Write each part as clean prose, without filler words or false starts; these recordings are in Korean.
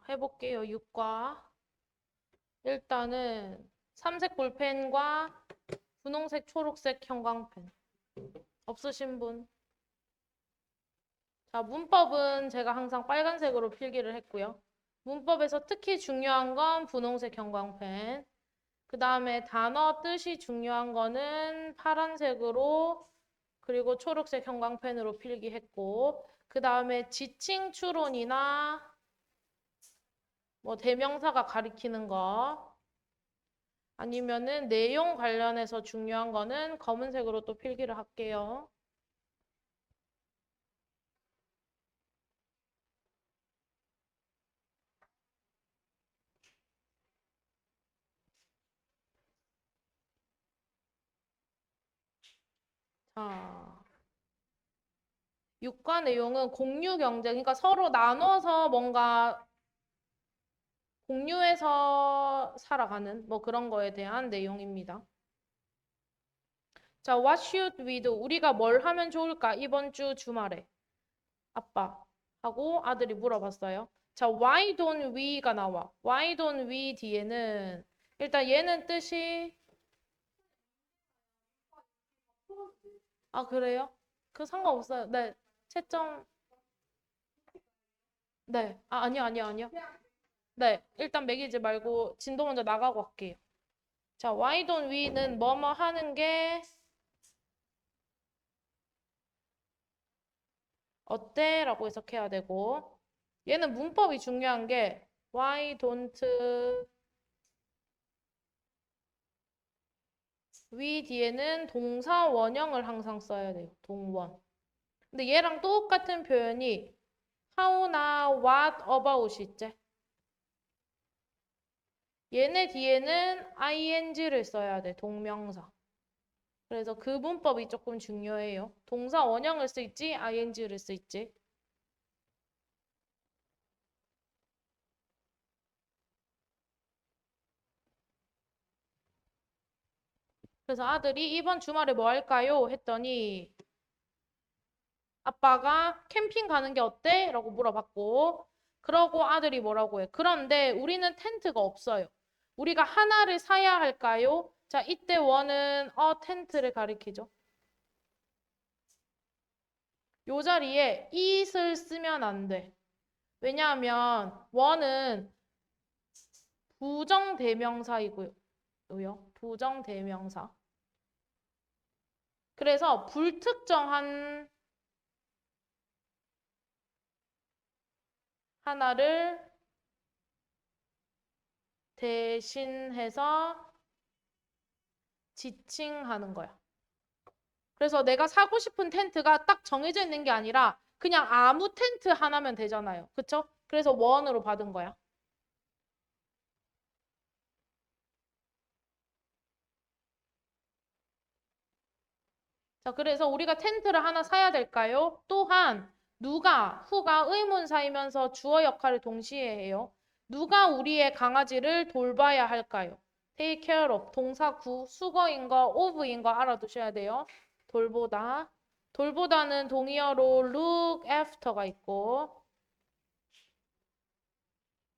해볼게요. 6과. 일단은 삼색 볼펜과 분홍색, 초록색 형광펜. 없으신 분? 자, 문법은 제가 항상 빨간색으로 필기를 했고요. 문법에서 특히 중요한 건 분홍색 형광펜. 그 다음에 단어 뜻이 중요한 거는 파란색으로 그리고 초록색 형광펜으로 필기했고 그 다음에 지칭 추론이나 뭐 대명사가 가리키는 거 아니면은 내용 관련해서 중요한 거는 검은색으로 또 필기를 할게요. 자, 육과 내용은 공유 경쟁, 그러니까 서로 나눠서 뭔가 공유해서 살아가는 뭐 그런 거에 대한 내용입니다. 자, what should we do? 우리가 뭘 하면 좋을까? 이번 주 주말에. 아빠 하고 아들이 물어봤어요. 자, why don't we가 나와. why don't we 뒤에는 일단 얘는 뜻이 그래요? 그 상관없어요. 네. 채점 네. 아니요. 네. 일단 매기지 말고 진도 먼저 나가고 할게요. 자, why don't we는 뭐뭐 하는 게 어때? 라고 해석해야 되고 얘는 문법이 중요한 게 why don't we 뒤에는 동사 원형을 항상 써야 돼요. 동원. 근데 얘랑 똑같은 표현이 how나 what about 있지? 얘네 뒤에는 ing를 써야 돼. 동명사. 그래서 그 문법이 조금 중요해요. 동사 원형을 쓸지 ing를 쓸지. 그래서 아들이 이번 주말에 뭐 할까요? 했더니 아빠가 캠핑 가는 게 어때? 라고 물어봤고 그러고 아들이 뭐라고 해? 그런데 우리는 텐트가 없어요. 우리가 하나를 사야 할까요? 자, 이때 원은 텐트를 가리키죠. 요 자리에 it을 쓰면 안 돼. 왜냐하면 원은 부정대명사이고요. 부정대명사. 그래서 불특정한 하나를 대신해서 지칭하는 거야. 그래서 내가 사고 싶은 텐트가 딱 정해져 있는 게 아니라 그냥 아무 텐트 하나면 되잖아요. 그쵸? 그래서 원으로 받은 거야. 자, 그래서 우리가 텐트를 하나 사야 될까요? 또한 누가, 후가 의문사이면서 주어 역할을 동시에 해요. 누가 우리의 강아지를 돌봐야 할까요? take care of 동사 구, 수거인 거, of인 거 알아두셔야 돼요. 돌보다. 돌보다는 동의어로 look after가 있고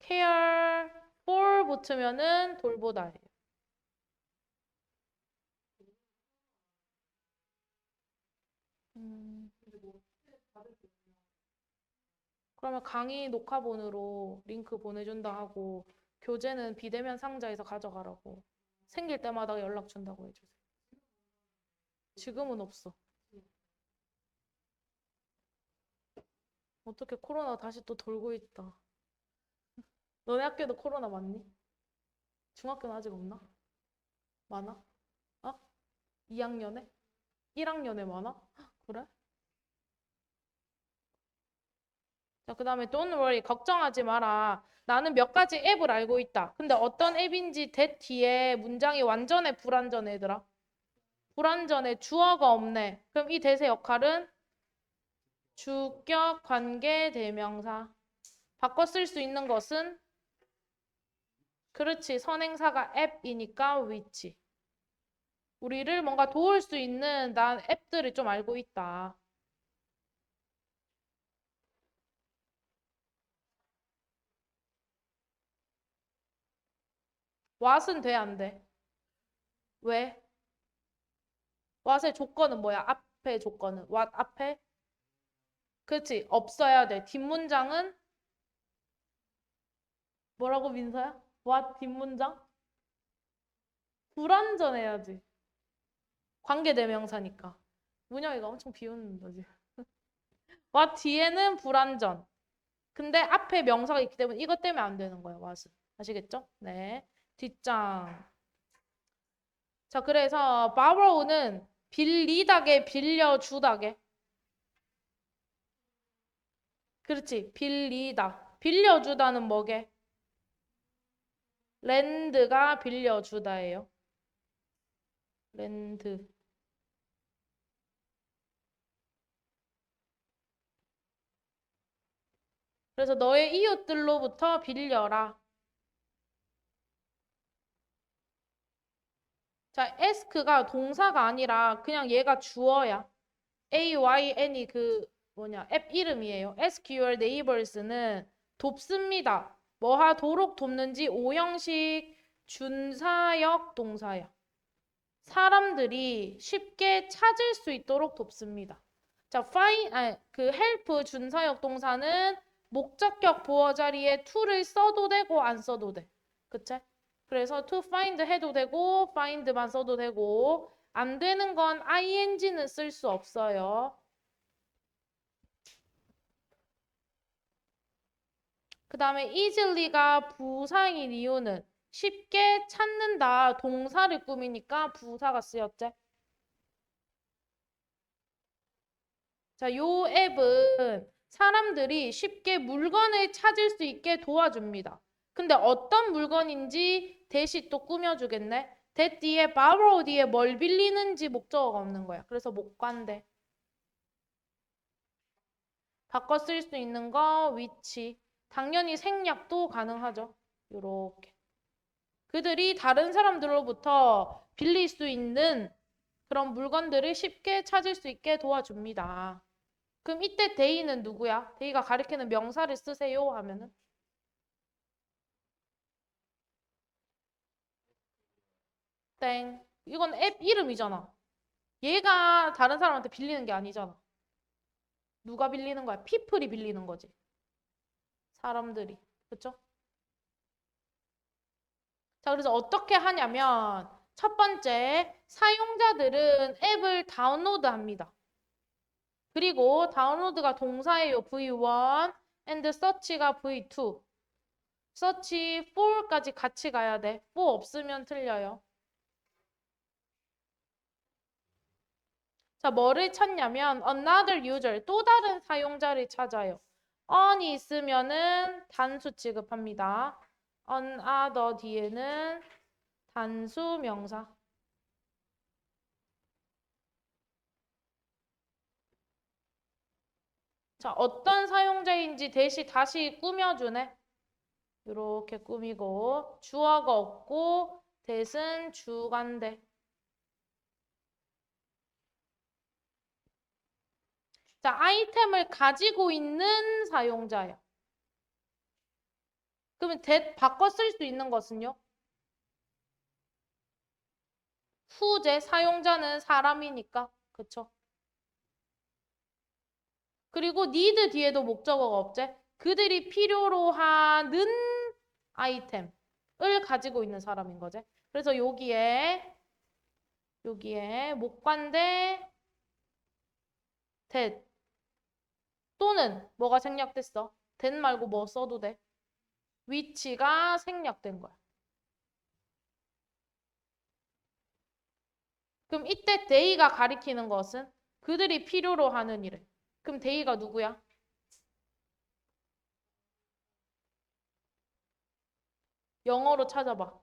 care for 붙으면은 돌보다예요. 음, 그러면 강의 녹화본으로 링크 보내준다 하고 교재는 비대면 상자에서 가져가라고 생길 때마다 연락 준다고 해주세요. 지금은 없어. 어떻게 코로나 다시 또 돌고 있다. 너네 학교도 코로나 많니? 중학교는 아직 없나? 많아? 어? 2학년에? 1학년에 많아? 그래? 자, 그 다음에 don't worry, 걱정하지 마라. 나는 몇 가지 앱을 알고 있다. 근데 어떤 앱인지 that 뒤에 문장이 완전해, 불완전해, 얘들아? 불완전해, 주어가 없네. 그럼 이 that의 역할은 주격 관계 대명사. 바꿔 쓸 수 있는 것은 그렇지, 선행사가 앱이니까 which. 우리를 뭔가 도울 수 있는 난 앱들을 좀 알고 있다. what은 돼, 안 돼? 왜? what의 조건은 뭐야? 앞에 조건은. what 앞에? 그렇지. 없어야 돼. 뒷문장은 뭐라고 민서야? what 뒷문장? 불완전해야지. 관계대명사니까. 문영이가 엄청 비웃는 거지. what 뒤에는 불완전. 근데 앞에 명사가 있기 때문에 이것 때문에 안 되는 거예요. what은. 아시겠죠? 네. 뒷장. 자, 그래서 borrow는 빌리다게 빌려주다게. 그렇지. 빌리다. 빌려주다는 뭐게? 렌드가 빌려주다예요. 렌드. 그래서 너의 이웃들로부터 빌려라. 자, ask가 동사가 아니라 그냥 얘가 주어야. AYN이 그 뭐냐 앱 이름이에요. Ask your neighbors는 돕습니다. 뭐 하도록 돕는지 오형식 준사역 동사야. 사람들이 쉽게 찾을 수 있도록 돕습니다. 자, 그 help 준사역 동사는 목적격 보어 자리에 to를 써도 되고 안 써도 돼. 그치? 그래서 to find 해도 되고 find만 써도 되고 안 되는 건 ing는 쓸 수 없어요. 그 다음에 easily가 부사인 이유는 쉽게 찾는다. 동사를 꾸미니까 부사가 쓰였지. 자, 요 앱은 사람들이 쉽게 물건을 찾을 수 있게 도와줍니다. 근데 어떤 물건인지 대시 또 꾸며주겠네. that 뒤에 borrow 뒤에 뭘 빌리는지 목적어가 없는 거야. 그래서 못 관대. 바꿔 쓸 수 있는 거 위치. 당연히 생략도 가능하죠. 요렇게. 그들이 다른 사람들로부터 빌릴 수 있는 그런 물건들을 쉽게 찾을 수 있게 도와줍니다. 그럼 이때 they는 누구야? they가 가리키는 명사를 쓰세요 하면은 땡. 이건 앱 이름이잖아. 얘가 다른 사람한테 빌리는 게 아니잖아. 누가 빌리는 거야? people이 빌리는 거지. 사람들이. 그쵸? 자, 그래서 어떻게 하냐면 첫 번째, 사용자들은 앱을 다운로드합니다. 그리고 다운로드가 동사예요. V1 and search가 V2. search 4까지 같이 가야 돼. 4 없으면 틀려요. 자, 뭐를 찾냐면 another user, 또 다른 사용자를 찾아요. on이 있으면은 단수 취급합니다. another 뒤에는 단수 명사. 자, 어떤 사용자인지 다시 꾸며주네. 이렇게 꾸미고 주어가 없고 대신 주관대. 자, 아이템을 가지고 있는 사용자예요. 그러면 바꿔 쓸 수 있는 것은요? 후제, 사용자는 사람이니까. 그쵸? 그리고 need 뒤에도 목적어가 없지? 그들이 필요로 하는 아이템을 가지고 있는 사람인 거지. 그래서 여기에 목관대 that 또는 뭐가 생략됐어? that 말고 뭐 써도 돼? which가 생략된 거야. 그럼 이때 they가 가리키는 것은 그들이 필요로 하는 일을. 그럼 they가 누구야? 영어로 찾아봐.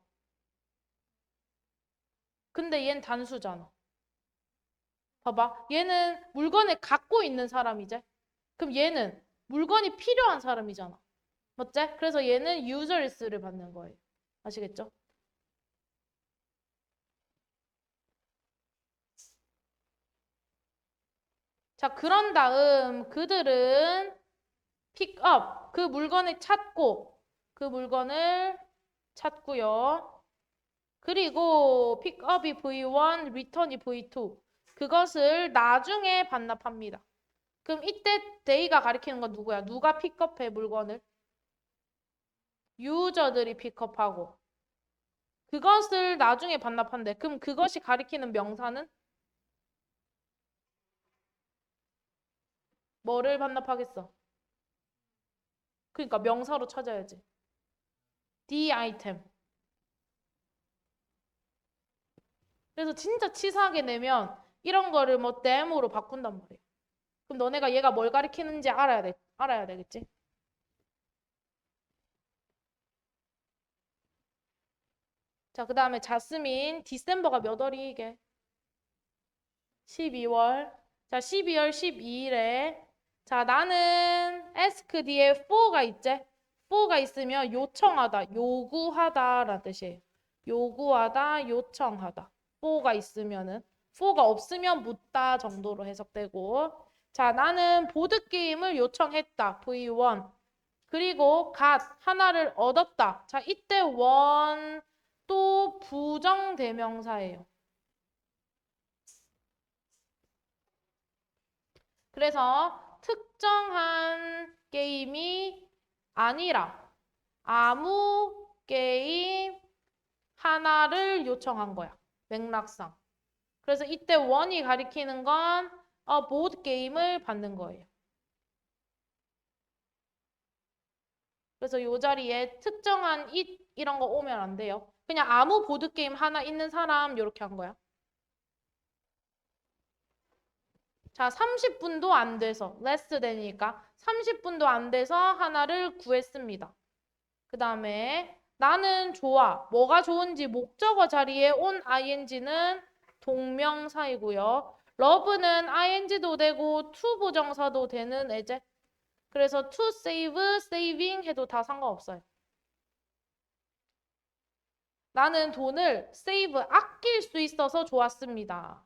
근데 얘는 단수잖아. 봐봐. 얘는 물건을 갖고 있는 사람이지. 그럼 얘는 물건이 필요한 사람이잖아. 맞지? 그래서 얘는 users를 받는 거예요. 아시겠죠? 자, 그런 다음 그들은 pick up, 그 물건을 찾고요. 그리고 픽업이 V1, return이 V2. 그것을 나중에 반납합니다. 그럼 이때 day가 가리키는 건 누구야? 누가 픽업해 물건을? 유저들이 픽업하고. 그것을 나중에 반납한대. 그럼 그것이 가리키는 명사는 뭐를 반납하겠어? 그러니까 명사로 찾아야지. the item. 그래서 진짜 치사하게 내면 이런 거를 뭐 them으로 바꾼단 말이야. 그럼 너네가 얘가 뭘 가리키는지 알아야 되겠지? 자, 그 다음에 자스민, 디셈버가 몇 월이 이게? 12월. 자, 12월 12일에. 자, 나는 ask 뒤에 for가 있지? for가 있으면 요청하다, 요구하다라는 뜻이에요. 요구하다, 요청하다. for가 있으면은. for가 없으면 묻다 정도로 해석되고. 자, 나는 보드게임을 요청했다. V1. 그리고 got 하나를 얻었다. 자, 이때 원 또 부정대명사예요. 그래서 특정한 게임이 아니라 아무 게임 하나를 요청한 거야. 맥락상. 그래서 이때 원이 가리키는 건 보드 게임을 받는 거예요. 그래서 이 자리에 특정한 이런 거 오면 안 돼요. 그냥 아무 보드 게임 하나 있는 사람 이렇게 한 거야. 자, 30분도 안 돼서 less than이니까 30분도 안 돼서 하나를 구했습니다. 그 다음에 나는 좋아. 뭐가 좋은지 목적어 자리에 온 ing는 동명사이고요. love는 ing도 되고 to 부정사도 되는 예제. 그래서 to save, saving 해도 다 상관없어요. 나는 돈을 save, 아낄 수 있어서 좋았습니다.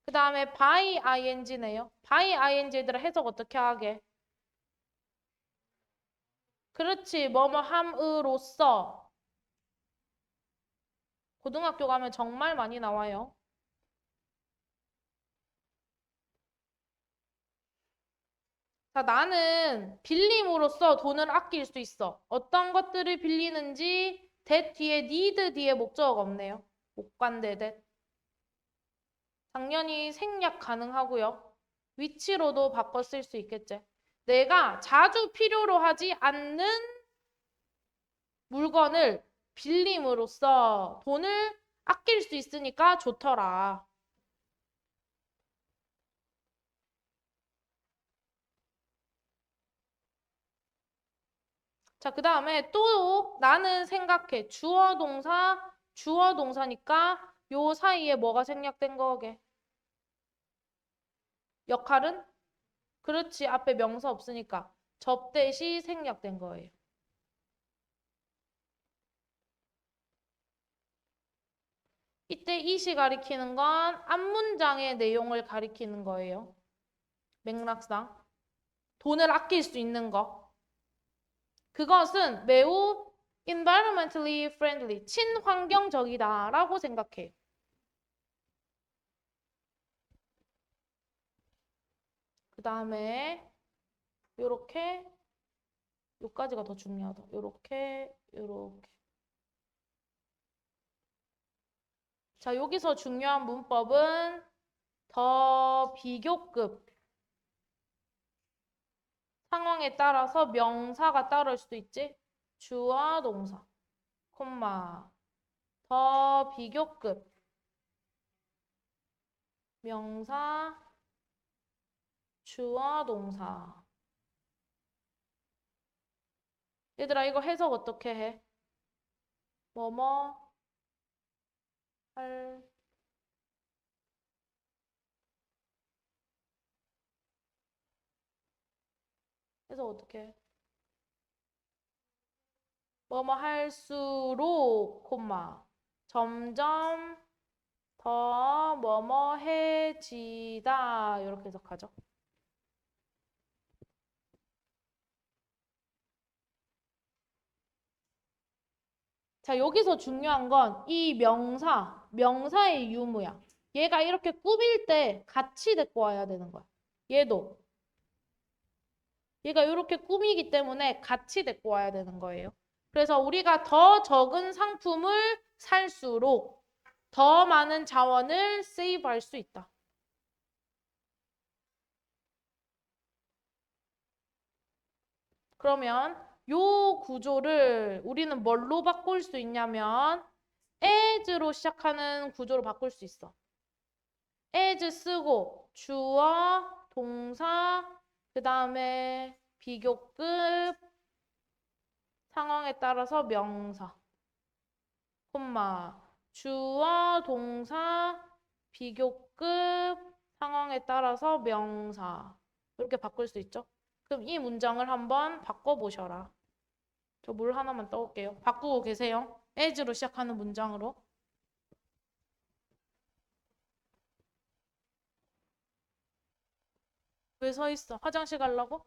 그 다음에 by ing네요. by ing 얘들아 해석 어떻게 하게? 그렇지. 뭐뭐 함으로써. 고등학교 가면 정말 많이 나와요. 자, 나는 빌림으로써 돈을 아낄 수 있어. 어떤 것들을 빌리는지 that 뒤에 need 뒤에 목적어가 없네요. 목관대 that. 당연히 생략 가능하고요. 위치로도 바꿔 쓸 수 있겠지. 내가 자주 필요로 하지 않는 물건을 빌림으로써 돈을 아낄 수 있으니까 좋더라. 자, 그 다음에 또 나는 생각해. 주어 동사니까 요 사이에 뭐가 생략된 거게? 역할은? 그렇지. 앞에 명사 없으니까 접대시 생략된 거예요. 이때 이시 가리키는 건 앞문장의 내용을 가리키는 거예요. 맥락상. 돈을 아낄 수 있는 거. 그것은 매우 environmentally friendly, 친환경적이다 라고 생각해요. 그 다음에 요렇게 요까지가 더 중요하다. 요렇게 자, 여기서 중요한 문법은 더 비교급 상황에 따라서 명사가 따를 수도 있지. 주어 동사 콤마 더 비교급 명사 주어 동사. 얘들아 이거 해석 어떻게 해? 뭐뭐 할 해석 어떻게 해? 뭐뭐 할수록 콤마 점점 더 뭐뭐해지다 이렇게 해석하죠. 자, 여기서 중요한 건 이 명사의 유무야. 얘가 이렇게 꾸밀 때 같이 데리고 와야 되는 거야. 얘도. 얘가 이렇게 꾸미기 때문에 같이 데리고 와야 되는 거예요. 그래서 우리가 더 적은 상품을 살수록 더 많은 자원을 세이브할 수 있다. 그러면 요 구조를 우리는 뭘로 바꿀 수 있냐면 as로 시작하는 구조로 바꿀 수 있어. as 쓰고 주어, 동사, 그 다음에 비교급, 상황에 따라서 명사, 콤마, 주어, 동사, 비교급, 상황에 따라서 명사. 이렇게 바꿀 수 있죠? 그럼 이 문장을 한번 바꿔보셔라. 저 물 하나만 떠올게요. 바꾸고 계세요. as로 시작하는 문장으로. 왜 서 있어? 화장실 가려고?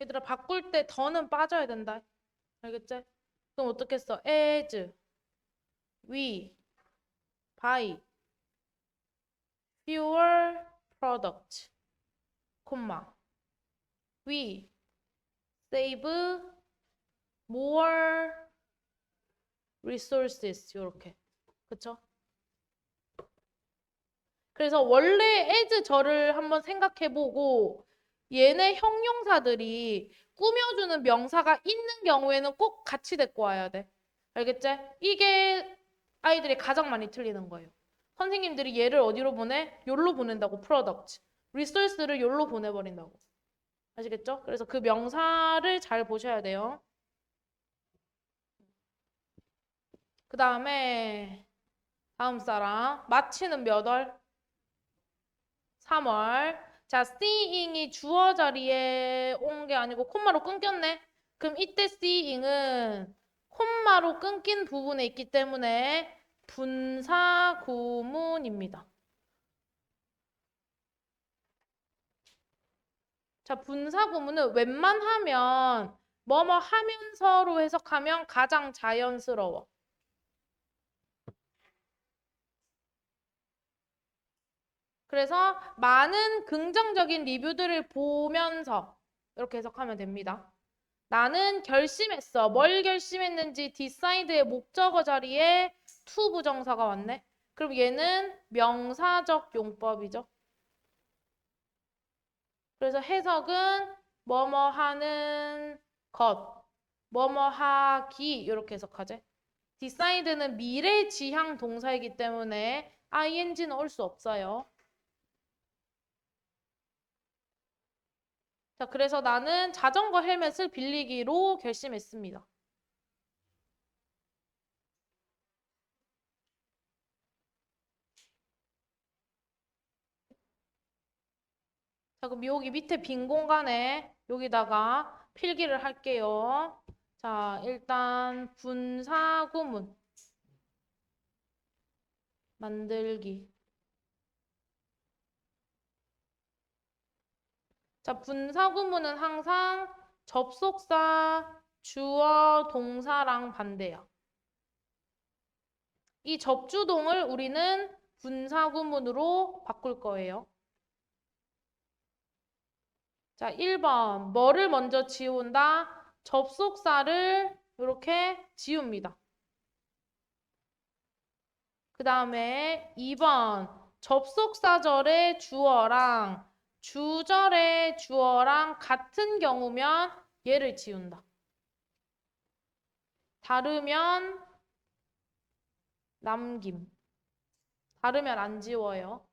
얘들아, 바꿀 때 더는 빠져야 된다. 알겠지? 그럼 어떻게 써? as, we, buy, fewer product, 콤마, we, save, more resources. 요렇게. 그쵸? 그래서 원래 as 저를 한번 생각해보고 얘네 형용사들이 꾸며주는 명사가 있는 경우에는 꼭 같이 데리고 와야 돼. 알겠지? 이게 아이들이 가장 많이 틀리는 거예요. 선생님들이 얘를 어디로 보내? 요로 보낸다고, product. resource를 요로 보내버린다고. 아시겠죠? 그래서 그 명사를 잘 보셔야 돼요. 그 다음에 다음 사람 마치는 몇 월? 3월. 자, seeing이 주어 자리에 온 게 아니고 콤마로 끊겼네. 그럼 이때 seeing은 콤마로 끊긴 부분에 있기 때문에 분사 구문입니다. 자, 분사 구문은 웬만하면 뭐뭐 하면서로 해석하면 가장 자연스러워. 그래서 많은 긍정적인 리뷰들을 보면서 이렇게 해석하면 됩니다. 나는 결심했어. 뭘 결심했는지 decide의 목적어 자리에 to 부정사가 왔네. 그럼 얘는 명사적 용법이죠. 그래서 해석은 뭐뭐 하는 것, 뭐뭐 하기 이렇게 해석하지. decide는 미래 지향 동사이기 때문에 ing는 올 수 없어요. 자, 그래서 나는 자전거 헬멧을 빌리기로 결심했습니다. 자, 그럼 여기 밑에 빈 공간에 여기다가 필기를 할게요. 자, 일단 분사구문 만들기. 자, 분사구문은 항상 접속사, 주어, 동사랑 반대야. 이 접주동을 우리는 분사구문으로 바꿀 거예요. 자, 1번. 뭐를 먼저 지운다? 접속사를 이렇게 지웁니다. 그 다음에 2번 접속사절의 주어랑 주절의 주어랑 같은 경우면 얘를 지운다. 다르면 남김. 다르면 안 지워요.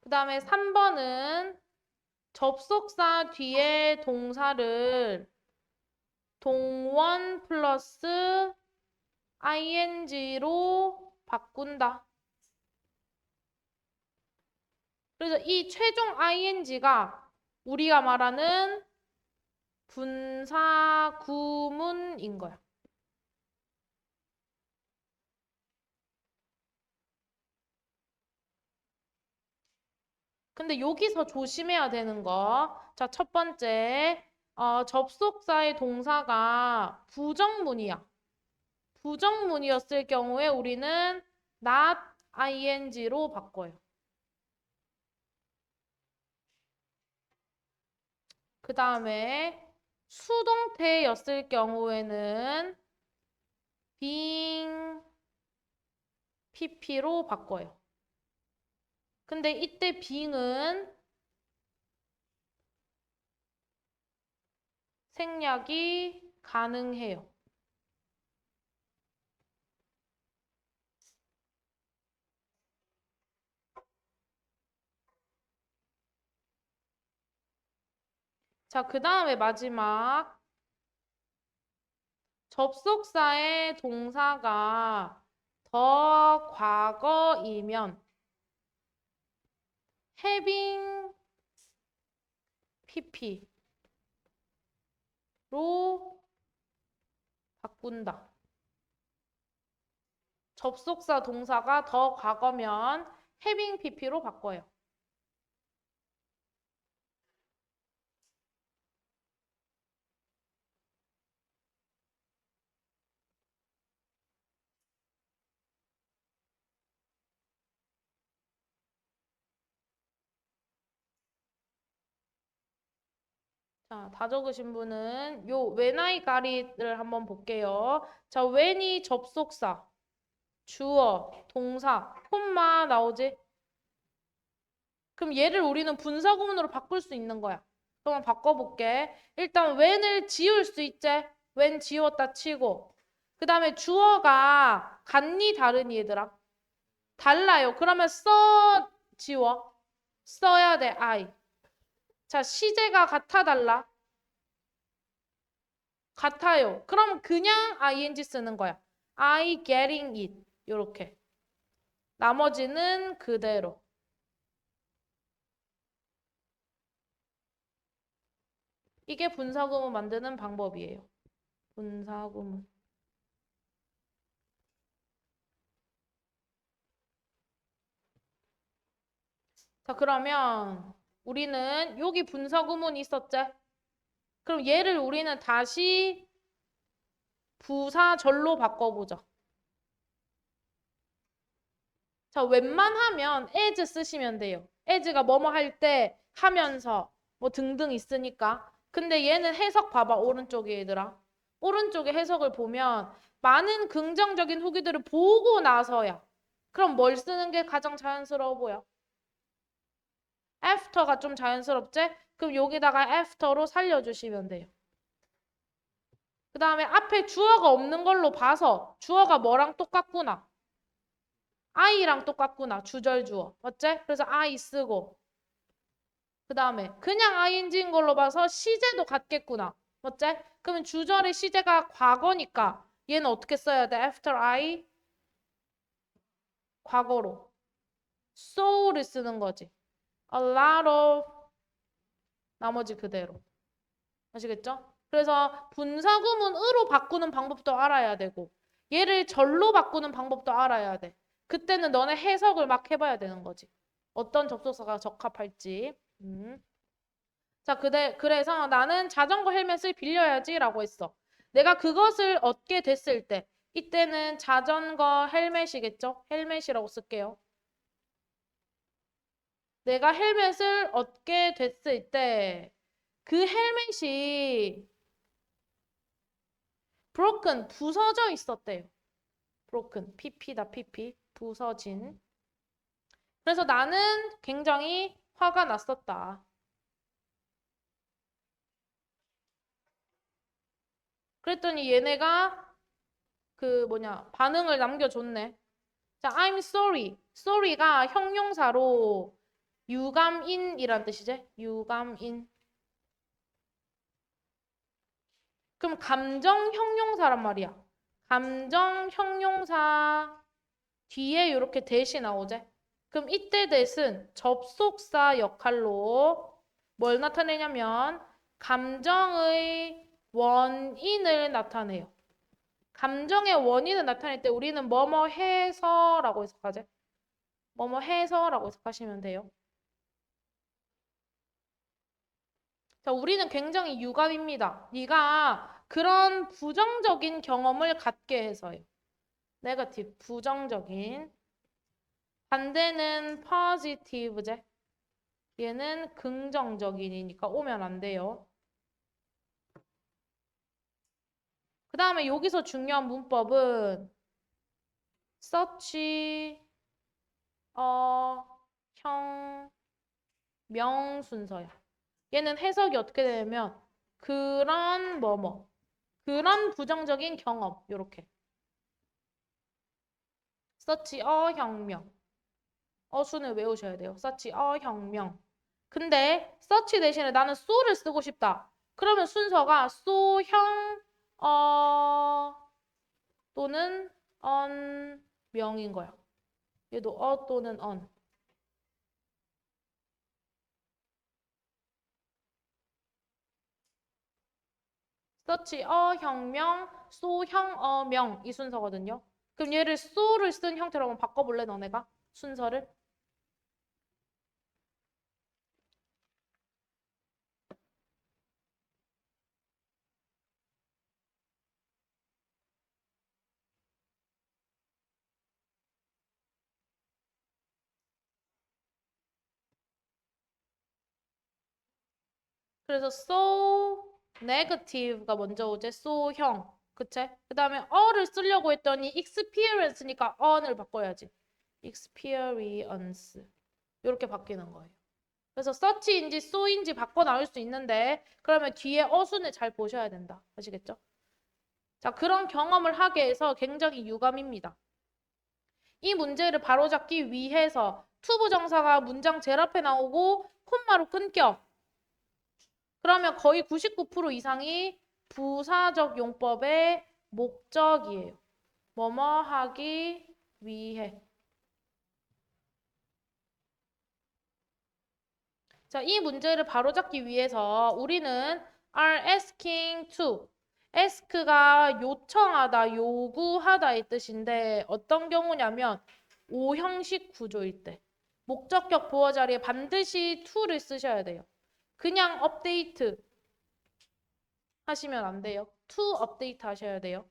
그 다음에 3번은 접속사 뒤에 동사를 동원 플러스 ing로 바꾼다. 그래서 이 최종 ing가 우리가 말하는 분사 구문인 거야. 근데 여기서 조심해야 되는 거. 자, 첫 번째. 접속사의 동사가 부정문이야. 부정문이었을 경우에 우리는 not ing로 바꿔요. 그 다음에 수동태였을 경우에는 being pp로 바꿔요. 근데 이때 being은 생략이 가능해요. 자, 그 다음에 마지막. 접속사의 동사가 더 과거이면 having pp로 바꾼다. 접속사 동사가 더 과거면 having pp로 바꿔요. 자, 다 적으신 분은 요 when I got it을 한번 볼게요. 자, when이 접속사, 주어, 동사, 콤마 나오지? 그럼 얘를 우리는 분사구문으로 바꿀 수 있는 거야. 그럼 바꿔볼게. 일단 when을 지울 수 있지? when 지웠다 치고. 그 다음에 주어가 같니 다르니 얘들아? 달라요. 그러면 지워. 써야 돼 I. 자, 시제가 같아 달라? 같아요. 그럼 그냥 ing 쓰는 거야. I getting it. 요렇게. 나머지는 그대로. 이게 분사구문 만드는 방법이에요. 분사구문. 자, 그러면 우리는 여기 분사구문이 있었지? 그럼 얘를 우리는 다시 부사절로 바꿔보자. 자, 웬만하면 as 쓰시면 돼요. as가 뭐뭐 할 때, 하면서, 뭐 등등 있으니까. 근데 얘는 해석 봐봐, 오른쪽에 얘들아. 오른쪽에 해석을 보면 많은 긍정적인 후기들을 보고 나서야. 그럼 뭘 쓰는 게 가장 자연스러워 보여? after가 좀 자연스럽지? 그럼 여기다가 after로 살려주시면 돼요. 그 다음에 앞에 주어가 없는 걸로 봐서 주어가 뭐랑 똑같구나. I랑 똑같구나. 주절 주어. 맞지? 그래서 I 쓰고. 그 다음에 그냥 ing인 걸로 봐서 시제도 같겠구나. 맞지? 그러면 주절의 시제가 과거니까 얘는 어떻게 써야 돼? After I 과거로. so를 쓰는 거지. A lot of 나머지 그대로. 아시겠죠? 그래서 분사구문으로 바꾸는 방법도 알아야 되고 얘를 절로 바꾸는 방법도 알아야 돼. 그때는 너네 해석을 막 해봐야 되는 거지. 어떤 접속사가 적합할지. 자, 그래서 나는 자전거 헬멧을 빌려야지 라고 했어. 내가 그것을 얻게 됐을 때 이때는 자전거 헬멧이겠죠? 헬멧이라고 쓸게요. 내가 헬멧을 얻게 됐을 때 그 헬멧이 broken, 부서져 있었대요. broken, pp다, pp, 부서진. 그래서 나는 굉장히 화가 났었다. 그랬더니 얘네가 반응을 남겨줬네. 자, I'm sorry. sorry가 형용사로 유감인이란 뜻이지? 유감인. 그럼 감정 형용사란 말이야. 감정 형용사 뒤에 이렇게 대시 나오지? 그럼 이때 대신 접속사 역할로 뭘 나타내냐면 감정의 원인을 나타내요. 감정의 원인을 나타낼 때 우리는 뭐뭐 해서라고 해석하지? 뭐뭐 해서라고 해석하시면 돼요. 자, 우리는 굉장히 유감입니다. 네가 그런 부정적인 경험을 갖게 해서요. 네거티브, 부정적인. 반대는 positive제. 얘는 긍정적인이니까 오면 안 돼요. 그 다음에 여기서 중요한 문법은 such, 형, 명 순서야. 얘는 해석이 어떻게 되냐면 그런 그런 부정적인 경험 요렇게. such 혁명. 어순을 외우셔야 돼요. such 혁명. 근데 such 대신에 나는 so를 쓰고 싶다. 그러면 순서가 so 형 또는 on 명인 거야. 얘도 또는 on. such 혁명, so 형 명 이 순서거든요. 그럼 얘를 so를 쓴 형태로 한번 바꿔볼래 너네가? 순서를? 그래서 so negative가 먼저 오제 so 형. 그치? 그 다음에 어를 쓰려고 했더니 experience니까 on을 바꿔야지. experience. 이렇게 바뀌는 거예요. 그래서 such인지 so인지 바꿔 나올 수 있는데 그러면 뒤에 어순을 잘 보셔야 된다. 아시겠죠? 자, 그런 경험을 하게 해서 굉장히 유감입니다. 이 문제를 바로잡기 위해서 투부정사가 문장 제일 앞에 나오고 콤마로 끊겨. 그러면 거의 99% 이상이 부사적 용법의 목적이에요. 뭐뭐 하기 위해. 자, 이 문제를 바로잡기 위해서 우리는 are asking to. ask가 요청하다, 요구하다의 뜻인데 어떤 경우냐면 오형식 구조일 때. 목적격 보어 자리에 반드시 to를 쓰셔야 돼요. 그냥 업데이트 하시면 안 돼요. to 업데이트 하셔야 돼요.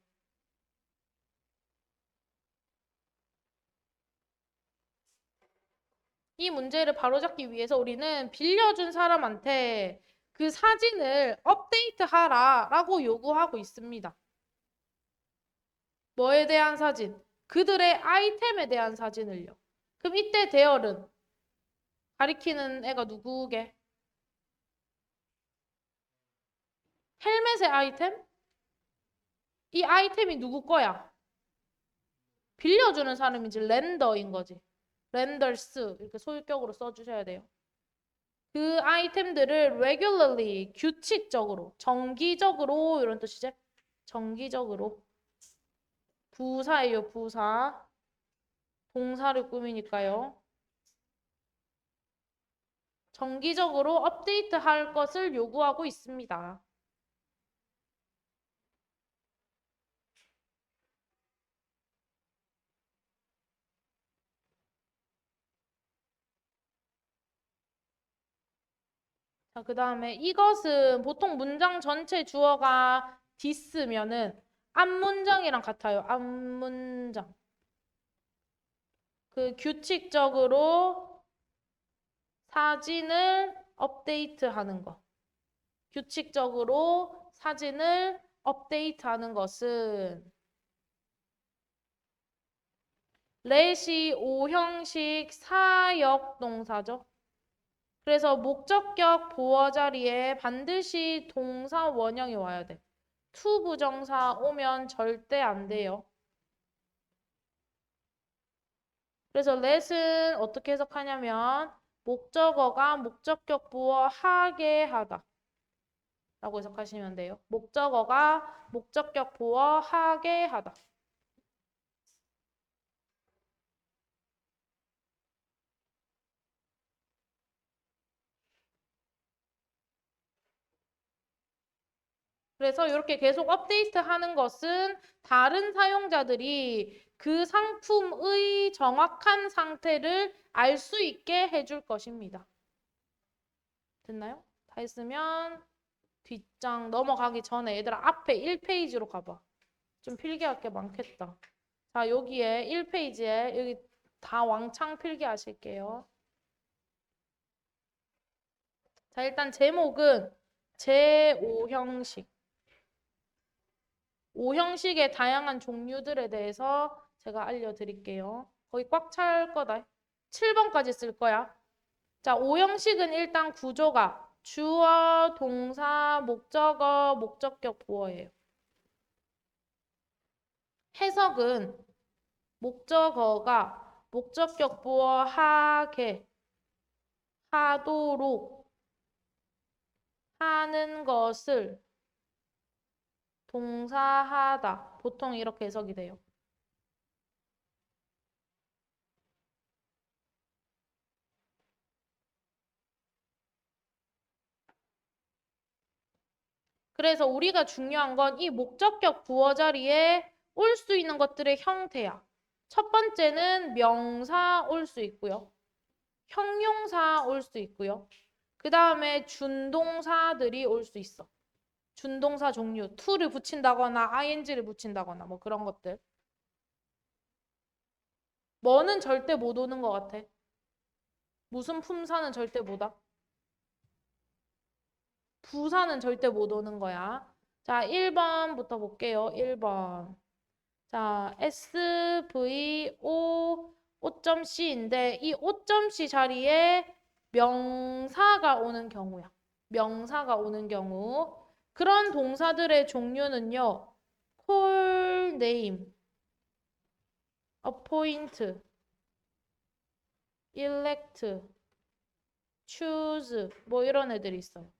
이 문제를 바로잡기 위해서 우리는 빌려준 사람한테 그 사진을 업데이트 하라 라고 요구하고 있습니다. 뭐에 대한 사진? 그들의 아이템에 대한 사진을요. 그럼 이때 대열은 가리키는 애가 누구게? 헬멧의 아이템? 이 아이템이 누구 거야? 빌려주는 사람인지 렌더인 거지. 렌더스 이렇게 소유격으로 써주셔야 돼요. 그 아이템들을 regularly, 규칙적으로, 정기적으로 이런 뜻이지? 정기적으로. 부사예요, 부사. 동사를 꾸미니까요. 정기적으로 업데이트할 것을 요구하고 있습니다. 자, 그 다음에 이것은 보통 문장 전체 주어가 this면은 앞문장이랑 같아요. 앞문장. 그 규칙적으로 사진을 업데이트하는 거. 규칙적으로 사진을 업데이트하는 것은 let이 5형식 사역 동사죠. 그래서 목적격 보어 자리에 반드시 동사 원형이 와야 돼. to 부정사 오면 절대 안 돼요. 그래서 let은 어떻게 해석하냐면 목적어가 목적격 보어 하게 하다 라고 해석하시면 돼요. 목적어가 목적격 보어 하게 하다. 그래서 이렇게 계속 업데이트하는 것은 다른 사용자들이 그 상품의 정확한 상태를 알 수 있게 해줄 것입니다. 됐나요? 다 했으면 뒷장 넘어가기 전에 얘들아 앞에 1페이지로 가봐. 좀 필기할 게 많겠다. 자, 여기에 1페이지에 여기 다 왕창 필기하실게요. 자, 일단 제목은 제5형식. 5형식의 다양한 종류들에 대해서 제가 알려드릴게요. 거의 꽉 찰 거다. 7번까지 쓸 거야. 자, 5형식은 일단 구조가 주어, 동사, 목적어, 목적격, 보어예요. 해석은 목적어가 목적격 보어 하게, 하도록, 하는 것을 동사하다. 보통 이렇게 해석이 돼요. 그래서 우리가 중요한 건 이 목적격 부어 자리에 올 수 있는 것들의 형태야. 첫 번째는 명사 올 수 있고요. 형용사 올 수 있고요. 그 다음에 준동사들이 올 수 있어. 준동사 종류, to를 붙인다거나 ing를 붙인다거나 뭐 그런 것들. 뭐는 절대 못 오는 것 같아? 무슨 품사는 절대 못 와? 부사는 절대 못 오는 거야. 자, 1번부터 볼게요. 1번. 자, SVO 5.C인데 이 5.C 자리에 명사가 오는 경우야. 명사가 오는 경우. 그런 동사들의 종류는요. call name, appoint, elect, choose 뭐 이런 애들이 있어요.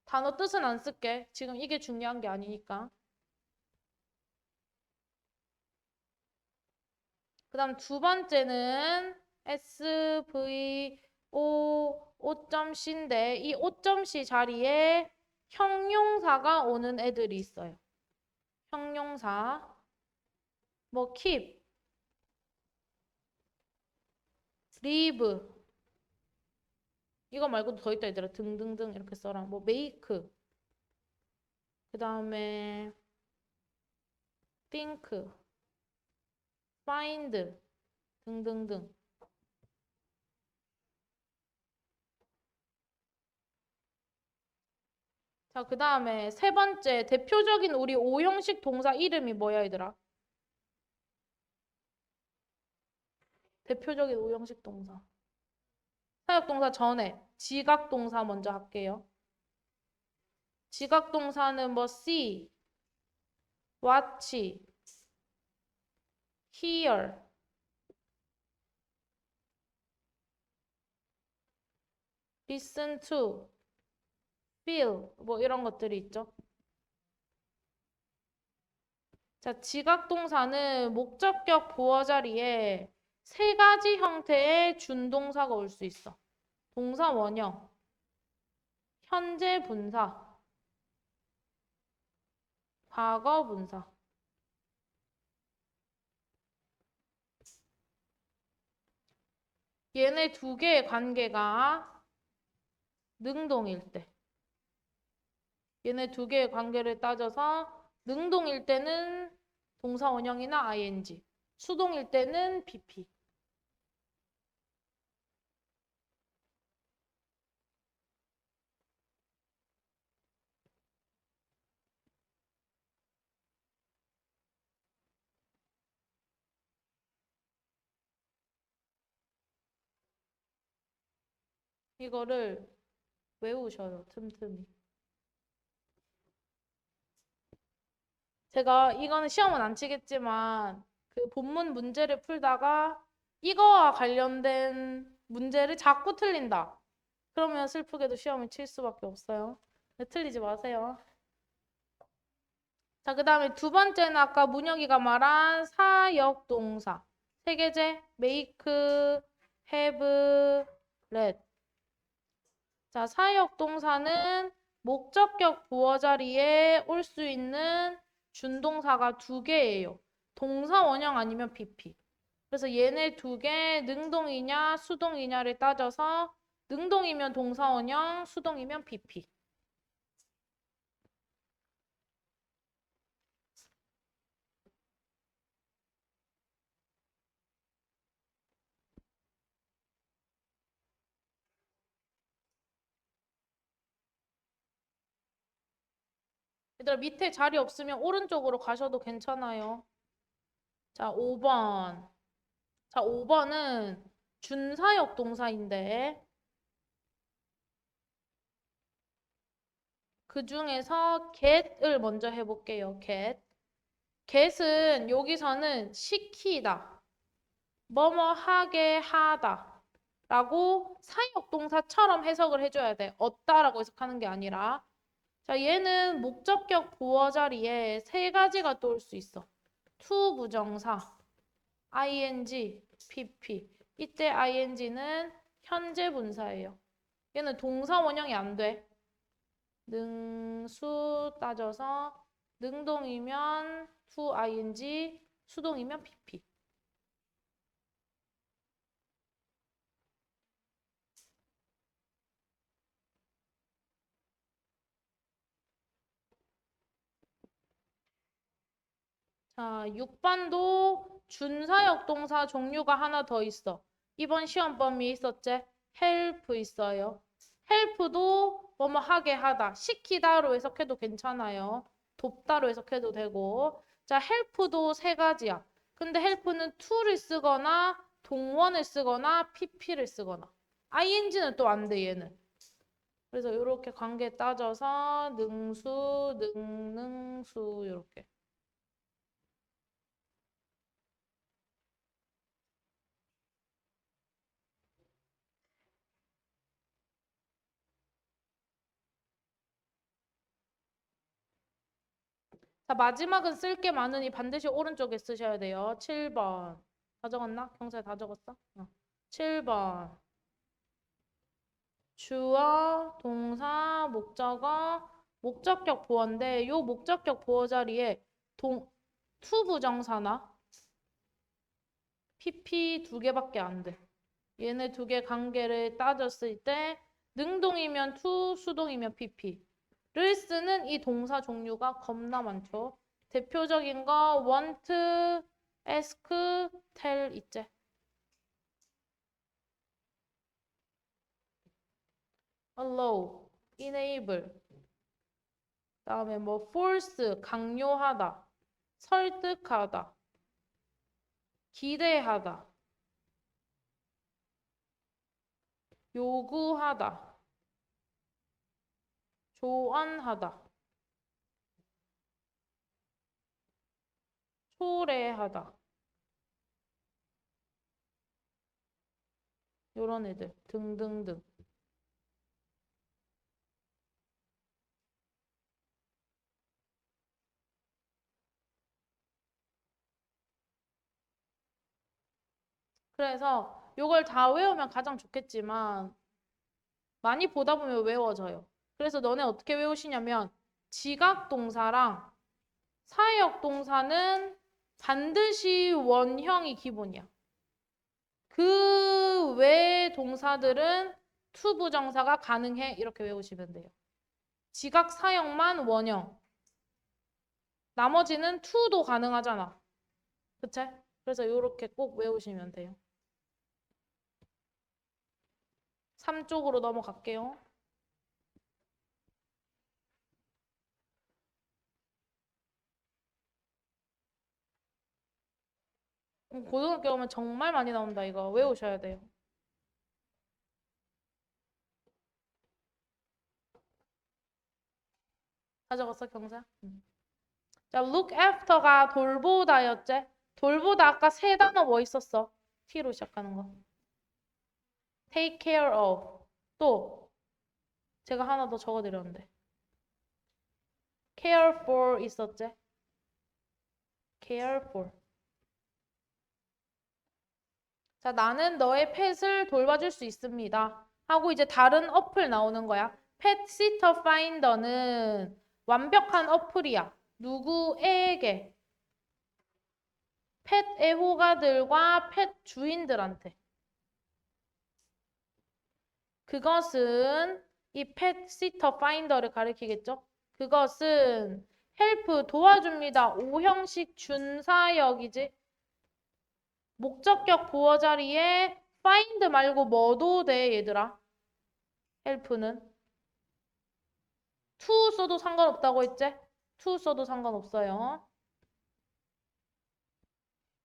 단어 뜻은 안 쓸게. 지금 이게 중요한 게 아니니까. 그 다음 두 번째는 SVO 5.C인데 이 5.C 자리에 형용사가 오는 애들이 있어요. 형용사. 뭐 keep, leave. 이거 말고도 더 있다 얘들아. 등등등 이렇게 써라. 뭐 make. 그 다음에 think, find 등등등. 자, 그 다음에 세 번째 대표적인 우리 5형식 동사 이름이 뭐야 얘들아? 대표적인 5형식 동사. 사역동사 전에 지각동사 먼저 할게요. 지각동사는 뭐 see, watch, hear, listen to, feel 뭐 이런 것들이 있죠. 자, 지각동사는 목적격 보어 자리에 세 가지 형태의 준동사가 올 수 있어. 동사 원형, 현재 분사, 과거 분사. 얘네 두 개의 관계가 능동일 때. 얘네 두 개의 관계를 따져서 능동일 때는 동사 원형이나 ing, 수동일 때는 pp. 이거를 외우셔요, 틈틈이. 제가 이거는 시험은 안 치겠지만 그 본문 문제를 풀다가 이거와 관련된 문제를 자꾸 틀린다. 그러면 슬프게도 시험을 칠 수밖에 없어요. 틀리지 마세요. 자, 그 다음에 두 번째는 아까 문혁이가 말한 사역동사. 세 개제 make, have, let. 자, 사역동사는 목적격 보어 자리에 올 수 있는 준동사가 두 개예요. 동사 원형 아니면 PP. 그래서 얘네 두 개 능동이냐 수동이냐를 따져서 능동이면 동사 원형, 수동이면 PP. 얘들아 밑에 자리 없으면 오른쪽으로 가셔도 괜찮아요. 자, 5번. 자, 5번은 준사역 동사인데 그 중에서 get을 먼저 해볼게요. get. get은 여기서는 시키다, 뭐뭐 하게 하다 라고 사역동사처럼 해석을 해줘야 돼. 얻다라고 해석하는 게 아니라. 자, 얘는 목적격 보어 자리에 세 가지가 또 올 수 있어. to 부정사, ing, pp. 이때 ing는 현재 분사예요. 얘는 동사 원형이 안 돼. 능수 따져서 능동이면 to ing, 수동이면 pp. 자, 6번도 준사역 동사 종류가 하나 더 있어. 이번 시험 범위에 있었지? help 있어요. help도 뭐뭐 하게 하다, 시키다로 해석해도 괜찮아요. 돕다로 해석해도 되고. 자, help도 세 가지야. 근데 help는 to를 쓰거나 동원을 쓰거나 pp를 쓰거나. ing는 또 안 돼, 얘는. 그래서 이렇게 관계 따져서 능수, 능능수 이렇게. 자, 마지막은 쓸 게 많으니 반드시 오른쪽에 쓰셔야 돼요. 7번. 다 적었나? 경찰 다 적었어? 7번. 주어, 동사, 목적어, 목적격 보어인데 요 목적격 보어 자리에 to 부정사나 PP 두 개밖에 안 돼. 얘네 두 개 관계를 따졌을 때 능동이면 to, 수동이면 PP. 를 쓰는 이 동사 종류가 겁나 많죠. 대표적인 거 want, ask, tell 있지. allow, enable. 그다음에 뭐 force, 강요하다, 설득하다, 기대하다, 요구하다, 조언하다, 초래하다. 요런 애들 등등등. 그래서 요걸 다 외우면 가장 좋겠지만 많이 보다 보면 외워져요. 그래서 너네 어떻게 외우시냐면 지각 동사랑 사역 동사는 반드시 원형이 기본이야. 그 외의 동사들은 to 부정사가 가능해. 이렇게 외우시면 돼요. 지각 사역만 원형. 나머지는 to도 가능하잖아. 그치? 그래서 이렇게 꼭 외우시면 돼요. 3쪽으로 넘어갈게요. 고등학교 오면 정말 많이 나온다, 이거. 외우셔야 돼요. 가져갔어, 경사? 자, look after가 돌보다였지? 돌보다 아까 세 단어 뭐 있었어? T로 시작하는 거. take care of. 또 제가 하나 더 적어드렸는데. care for 있었지? care for. 자, 나는 너의 펫을 돌봐줄 수 있습니다. 하고 이제 다른 어플 나오는 거야. 펫 시터 파인더는 완벽한 어플이야. 누구에게? 펫 애호가들과 펫 주인들한테. 그것은 이 펫 시터 파인더를 가리키겠죠? 그것은 헬프 도와줍니다. 오형식 준사역이지. 목적격 보어 자리에 find 말고 뭐도 돼, 얘들아? 헬프는. to 써도 상관없다고 했지? to 써도 상관없어요.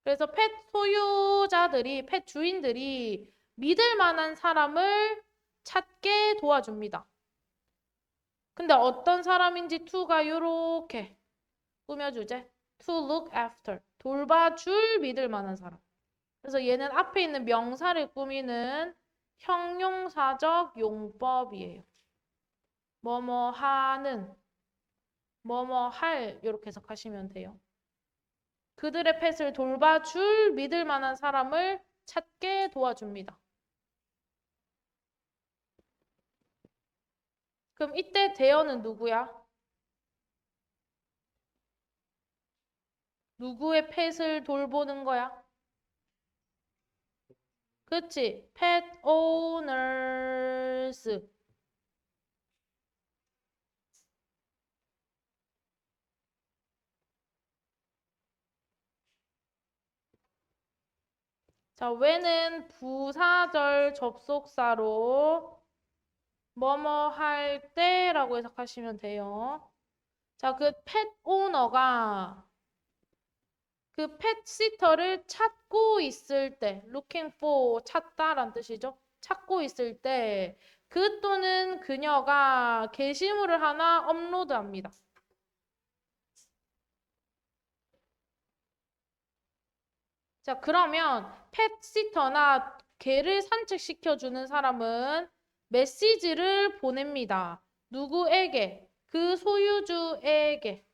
그래서 펫 소유자들이, 펫 주인들이 믿을 만한 사람을 찾게 도와줍니다. 근데 어떤 사람인지 to가 요렇게 꾸며주제. to look after. 돌봐줄 믿을 만한 사람. 그래서 얘는 앞에 있는 명사를 꾸미는 형용사적 용법이에요. 뭐뭐 하는, 뭐뭐 할 이렇게 해석하시면 돼요. 그들의 펫을 돌봐줄 믿을 만한 사람을 찾게 도와줍니다. 그럼 이때 대어는 누구야? 누구의 펫을 돌보는 거야? 그치? pet owners. 자, when은 부사절 접속사로 뭐뭐 할 때라고 해석하시면 돼요. 자, 그 펫 오너가 그 펫 시터를 찾고 있을 때, looking for, 찾다란 뜻이죠. 찾고 있을 때, 그 또는 그녀가 게시물을 하나 업로드합니다. 자, 그러면 펫 시터나 개를 산책시켜주는 사람은 메시지를 보냅니다. 누구에게? 그 소유주에게.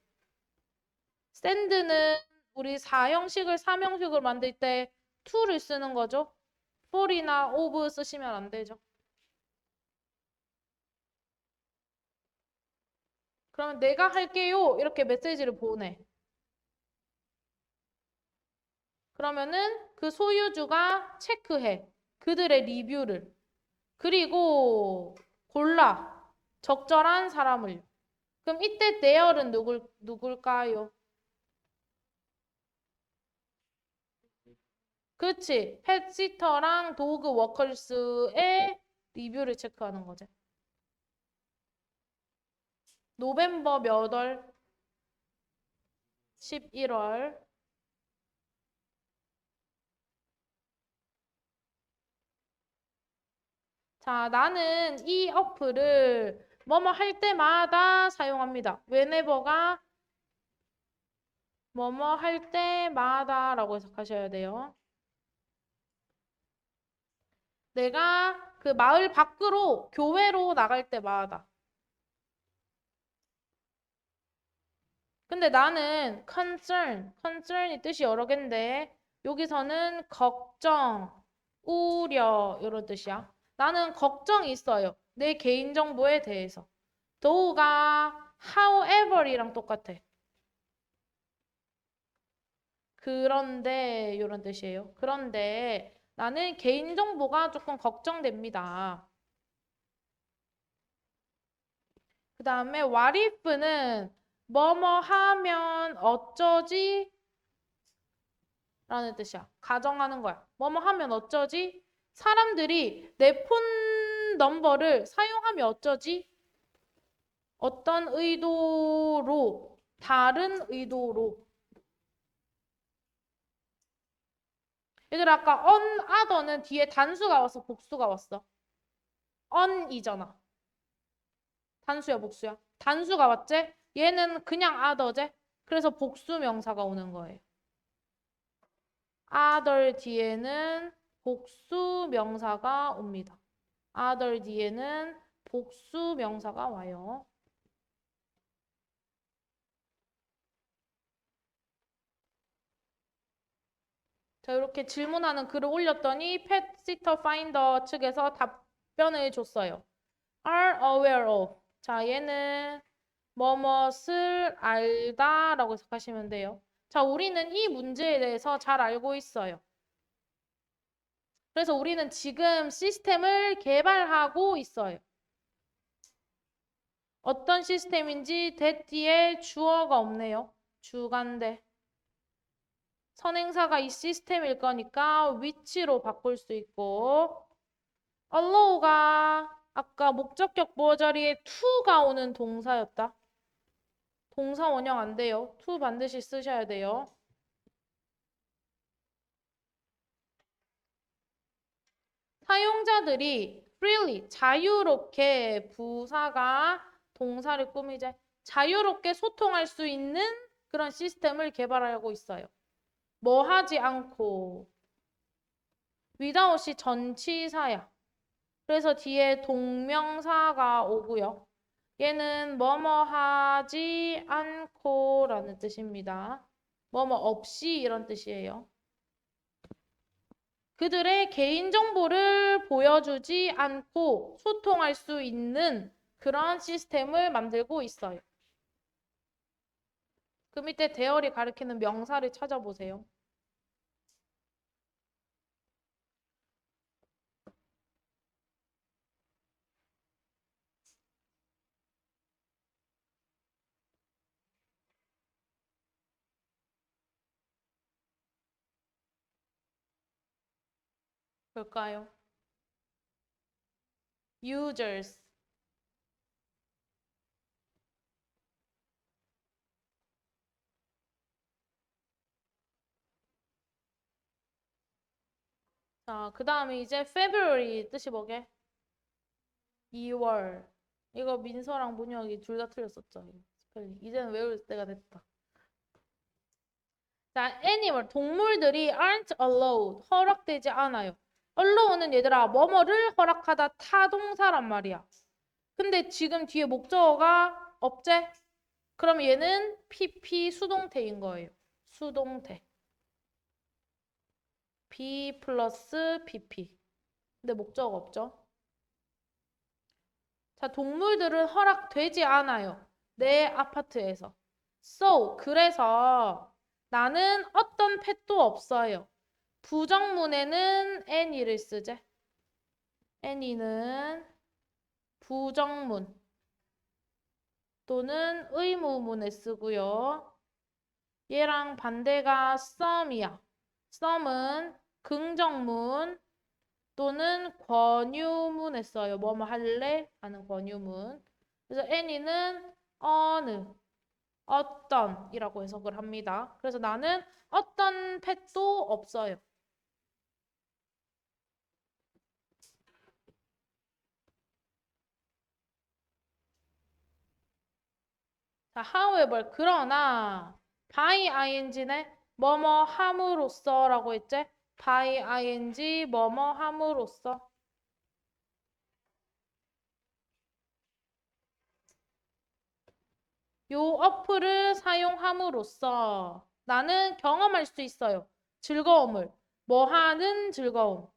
send는 우리 4형식을 3형식을 만들 때 to를 쓰는 거죠. for이나 of 쓰시면 안 되죠. 그러면 내가 할게요. 이렇게 메시지를 보내. 그러면은 그 소유주가 체크해. 그들의 리뷰를. 그리고 골라. 적절한 사람을. 그럼 이때 there은 누굴까요? 그치. 펫시터랑 도그 워커스의 리뷰를 체크하는 거지. 노벰버 몇 월? 11월. 자, 나는 이 어플을 뭐뭐 할 때마다 사용합니다. whenever가 뭐뭐 할 때마다 라고 해석하셔야 돼요. 내가 그 마을 밖으로 교회로 나갈 때마다. 근데 나는 concern이 뜻이 여러 개인데 여기서는 걱정, 우려 이런 뜻이야. 나는 걱정이 있어요. 내 개인정보에 대해서. though가 however이랑 똑같아. 그런데 이런 뜻이에요. 그런데 나는 개인정보가 조금 걱정됩니다. 그 다음에 what if는 뭐뭐 하면 어쩌지? 라는 뜻이야. 가정하는 거야. 뭐뭐 하면 어쩌지? 사람들이 내 폰 넘버를 사용하면 어쩌지? 어떤 의도로, 다른 의도로. 얘들아, 아까 on, other는 뒤에 단수가 왔어, 복수가 왔어? on이잖아. 단수야, 복수야? 단수가 맞지? 얘는 그냥 other제? 그래서 복수 명사가 오는 거예요. other 뒤에는 복수 명사가 옵니다. other 뒤에는 복수 명사가 와요. 자, 이렇게 질문하는 글을 올렸더니 pet sitter finder 측에서 답변을 줬어요. are aware of. 자, 얘는 뭐뭇을 알다 라고 해석하시면 돼요. 자, 우리는 이 문제에 대해서 잘 알고 있어요. 그래서 우리는 지금 시스템을 개발하고 있어요. 어떤 시스템인지 that 뒤에 주어가 없네요. 주간대. 선행사가 이 시스템일 거니까 which로 바꿀 수 있고 allow가 아까 목적격 보어 자리에 to가 오는 동사였다. 동사 원형 안 돼요. to 반드시 쓰셔야 돼요. 사용자들이 freely, 자유롭게 부사가 동사를 꾸미자 자유롭게 소통할 수 있는 그런 시스템을 개발하고 있어요. 뭐 하지 않고 without이 전치사야. 그래서 뒤에 동명사가 오고요. 얘는 뭐뭐 하지 않고 라는 뜻입니다. 뭐뭐 없이 이런 뜻이에요. 그들의 개인정보를 보여주지 않고 소통할 수 있는 그런 시스템을 만들고 있어요. 그 밑에 대열이 가리키는 명사를 찾아보세요. 볼까요? users. 자, 그 다음에 이제 February 뜻이 뭐게? 2월. 이거 민서랑 문혁이 둘 다 틀렸었죠. 스펠링. 이제는 외울 때가 됐다. 자, animal. 동물들이 aren't allowed. 허락되지 않아요. allow는 얘들아, 뭐뭐를 허락하다 타동사란 말이야. 근데 지금 뒤에 목적어가 없제? 그럼 얘는 PP 수동태인 거예요. 수동태. B 플러스 PP. 근데 목적어 없죠? 자, 동물들은 허락되지 않아요. 내 아파트에서. So, 그래서 나는 어떤 펫도 없어요. 부정문에는 any를 쓰재. any는 부정문 또는 의무문에 쓰고요. 얘랑 반대가 some이야. some은 긍정문 또는 권유문에 써요. 뭐뭐 할래? 하는 권유문. 그래서 any는 어느, 어떤이라고 해석을 합니다. 그래서 나는 어떤 펫도 없어요. 자, however, 그러나 by ing네 뭐뭐 함으로써라고 했지? by ing 뭐뭐 함으로써. 요 어플을 사용함으로써 나는 경험할 수 있어요. 즐거움을. 뭐 하는 즐거움.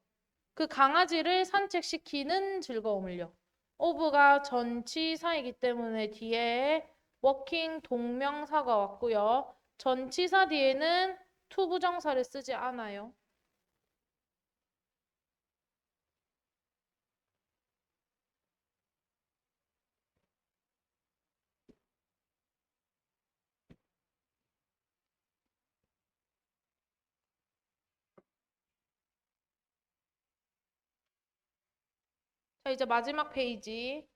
그 강아지를 산책시키는 즐거움을요. of가 전치사이기 때문에 뒤에 working 동명사가 왔고요. 전치사 뒤에는 to 부정사를 쓰지 않아요. 자, 이제 마지막 페이지.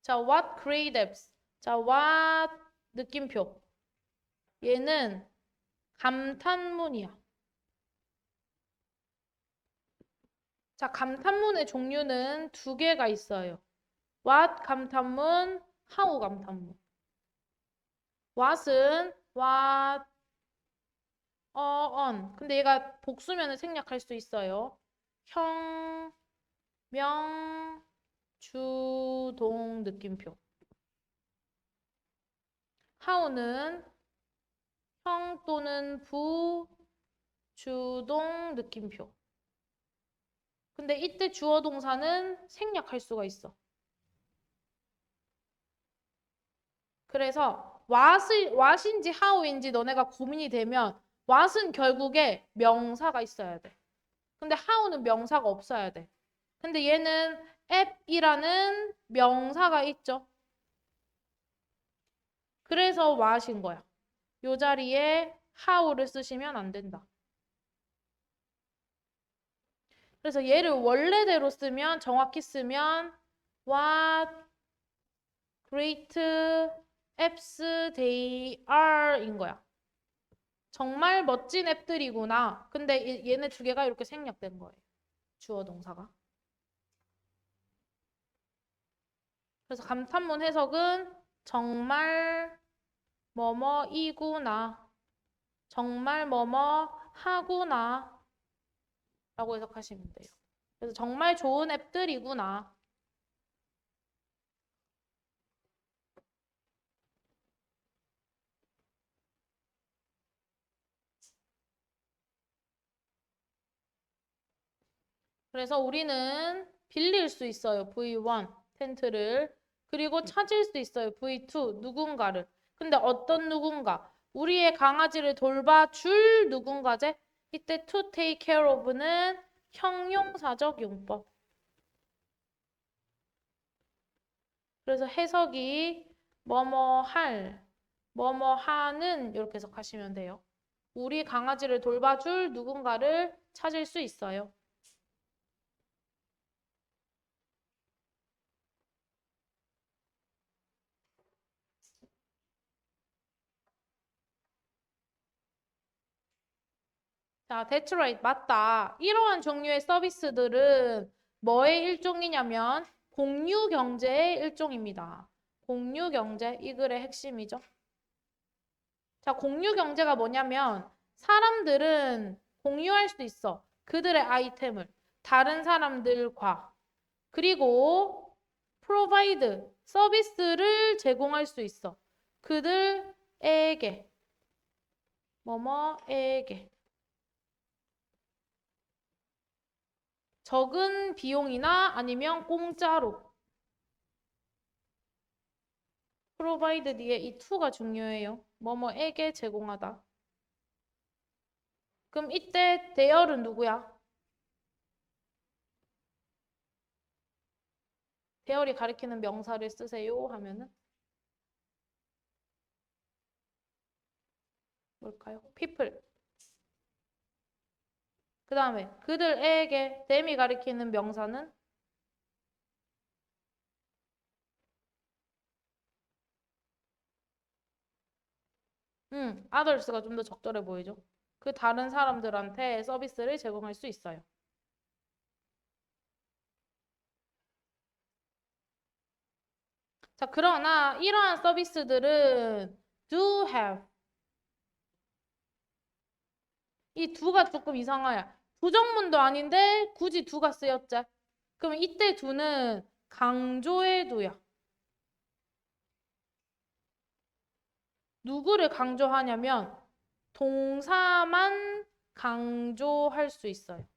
자, what creatives. 자, what 느낌표. 얘는 감탄문이야. 자, 감탄문의 종류는 두 개가 있어요. what 감탄문, how 감탄문. what은 what, on. 근데 얘가 복수면은 생략할 수 있어요. 형, 명, 주동 느낌표. how는 형 또는 부, 주동 느낌표. 근데 이때 주어 동사는 생략할 수가 있어. 그래서 what인지 how인지 너네가 고민이 되면 what은 결국에 명사가 있어야 돼. 근데 how는 명사가 없어야 돼. 근데 얘는 app이라는 명사가 있죠. 그래서 what인 거야. 요 자리에 how를 쓰시면 안 된다. 그래서 얘를 원래대로 쓰면 정확히 쓰면 what great apps they are인 거야. 정말 멋진 앱들이구나. 근데 얘네 두 개가 이렇게 생략된 거예요. 주어 동사가. 그래서 감탄문 해석은 정말 뭐뭐이구나. 정말 뭐뭐 하구나. 라고 해석하시면 돼요. 그래서 정말 좋은 앱들이구나. 그래서 우리는 빌릴 수 있어요. V1 텐트를. 그리고 찾을 수 있어요. V2 누군가를. 근데 어떤 누군가? 우리의 강아지를 돌봐줄 누군가제? 이때 to take care of는 형용사적 용법. 그래서 해석이 뭐뭐 할, 뭐뭐 하는 이렇게 해석하시면 돼요. 우리 강아지를 돌봐줄 누군가를 찾을 수 있어요. 자, that's right. 맞다. 이러한 종류의 서비스들은 뭐의 일종이냐면 공유 경제의 일종입니다. 공유 경제, 이 글의 핵심이죠. 자, 공유 경제가 뭐냐면 사람들은 공유할 수 있어. 그들의 아이템을 다른 사람들과. 그리고 provide, 서비스를 제공할 수 있어. 그들에게, 뭐뭐에게. 적은 비용이나 아니면 공짜로. provide 뒤에 이 to가 중요해요. 뭐뭐에게 제공하다. 그럼 이때 there은 누구야? there이 가리키는 명사를 쓰세요 하면은 뭘까요? people. 그 다음에 그들에게 them이 가리키는 명사는 others가 좀 더 적절해 보이죠? 그 다른 사람들한테 서비스를 제공할 수 있어요. 자, 그러나 이러한 서비스들은 do have. 이 do가 조금 이상해요. 부정문도 아닌데 굳이 do가 쓰였죠. 그럼 이때 do는 강조의 do야. 누구를 강조하냐면 동사만 강조할 수 있어요.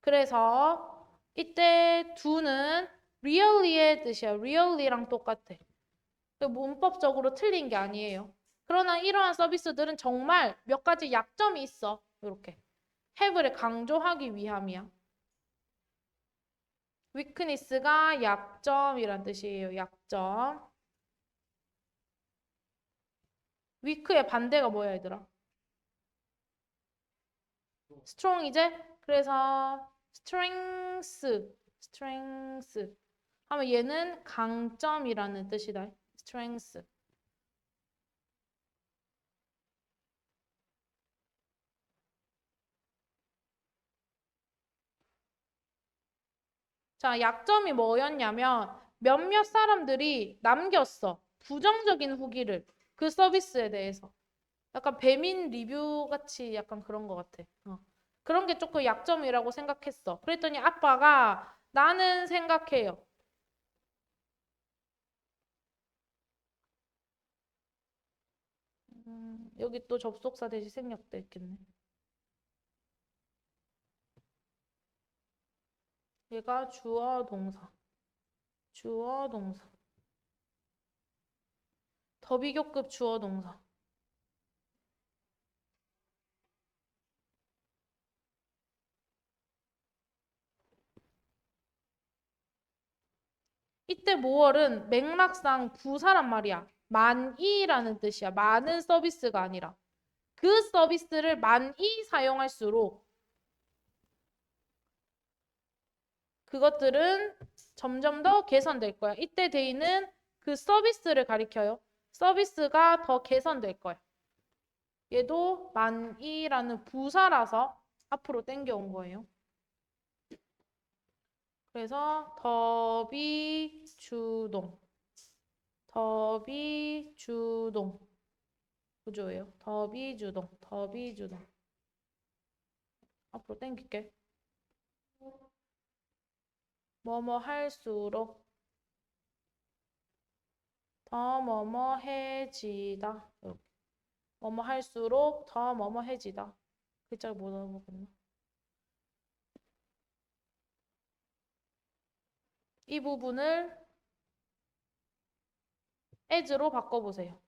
그래서 이때 do는 really의 뜻이야. really랑 똑같아. 문법적으로 틀린 게 아니에요. 그러나 이러한 서비스들은 정말 몇 가지 약점이 있어. 이렇게. have를 강조하기 위함이야. weakness가 약점이란 뜻이에요. 약점. weak의 반대가 뭐야, 얘들아? strong 이제? 그래서 strength 하면 얘는 강점이라는 뜻이다. strength. 자, 약점이 뭐였냐면 몇몇 사람들이 남겼어. 부정적인 후기를. 그 서비스에 대해서. 약간 배민 리뷰 같이 약간 그런 것 같아. 그런 게 조금 약점이라고 생각했어. 그랬더니 아빠가 나는 생각해요. 여기 또 접속사 대신 생략돼 있겠네. 얘가 주어 동사. 주어 동사. 더 비교급 주어 동사. 이때 모월은 맥락상 부사란 말이야. 많이라는 뜻이야. 많은 서비스가 아니라. 그 서비스를 많이 사용할수록 그것들은 점점 더 개선될 거야. 이때 데이는 그 서비스를 가리켜요. 서비스가 더 개선될 거야. 얘도 많이라는 부사라서 앞으로 땡겨온 거예요. 그래서 더비주동. 더비주동. 구조예요. 더비주동. 더비주동. 앞으로 땡길게. 뭐뭐 할수록 더 뭐뭐해지다. 이렇게. 뭐뭐 할수록 더 뭐뭐해지다. 글자를 못 알아보겠나? 이 부분을 as로 바꿔보세요.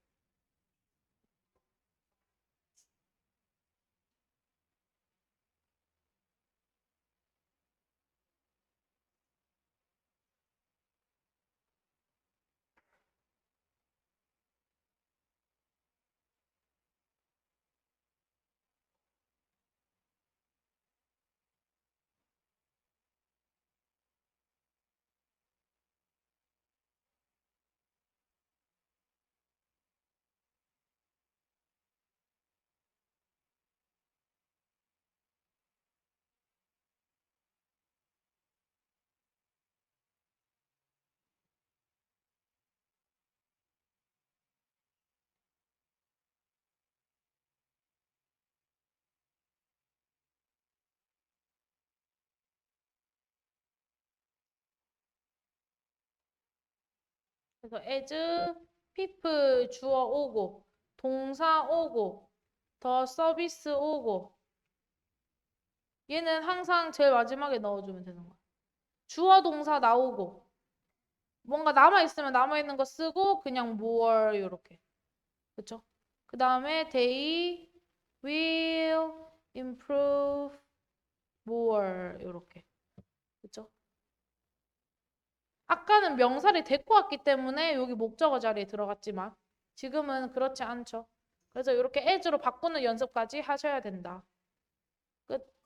그래서 as, people 주어 오고, 동사 오고, 더 서비스 오고. 얘는 항상 제일 마지막에 넣어주면 되는 거야. 주어 동사 나오고, 뭔가 남아있으면 남아있는 거 쓰고, 그냥 more, 이렇게. 그쵸? 그 다음에 they will improve more, 이렇게. 그쵸? 아까는 명사를 데리고 왔기 때문에 여기 목적어 자리에 들어갔지만 지금은 그렇지 않죠. 그래서 이렇게 as로 바꾸는 연습까지 하셔야 된다. 끝.